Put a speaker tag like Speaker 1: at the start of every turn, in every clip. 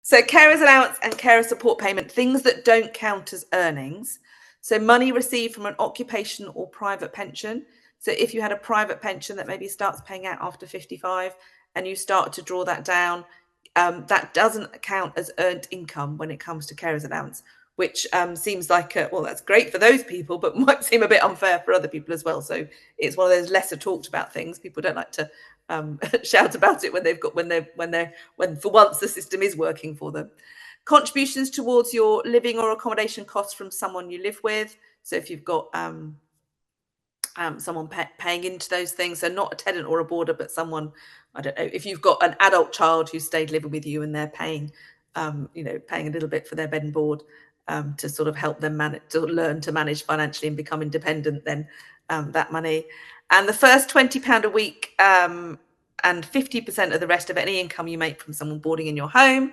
Speaker 1: So carers allowance and carer support payment, things that don't count as earnings. So money received from an occupation or private pension. So if you had a private pension that maybe starts paying out after 55 and you start to draw that down, that doesn't count as earned income when it comes to carers allowance, which seems like, well, that's great for those people, but might seem a bit unfair for other people as well. So it's one of those lesser talked about things. People don't like to shout about it when for once the system is working for them. Contributions towards your living or accommodation costs from someone you live with. So if you've got someone paying into those things, so not a tenant or a boarder, but someone, I don't know, if you've got an adult child who stayed living with you and they're paying, paying a little bit for their bed and board to sort of help them manage, to learn to manage financially and become independent, then that money. And the first £20 a week and 50% of the rest of any income you make from someone boarding in your home,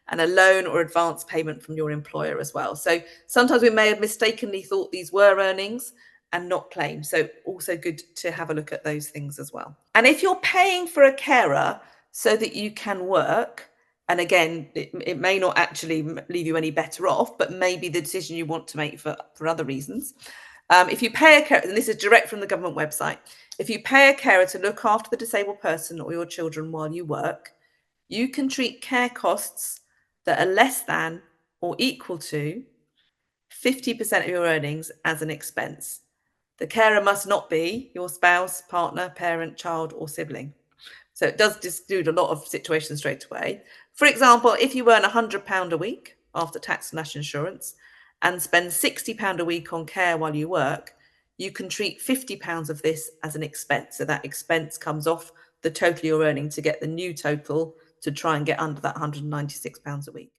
Speaker 1: and a loan or advance payment from your employer as well. So sometimes we may have mistakenly thought these were earnings and not claims. So also good to have a look at those things as well. And if you're paying for a carer so that you can work, and again, it may not actually leave you any better off, but maybe the decision you want to make for other reasons. If you pay a carer, and this is direct from the government website, if you pay a carer to look after the disabled person or your children while you work, you can treat care costs that are less than or equal to 50% of your earnings as an expense. The carer must not be your spouse, partner, parent, child, or sibling. So it does exclude a lot of situations straight away. For example, if you earn £100 a week after tax and national insurance and spend £60 a week on care while you work, you can treat £50 of this as an expense. So that expense comes off the total you're earning to get the new total to try and get under that £196 a week.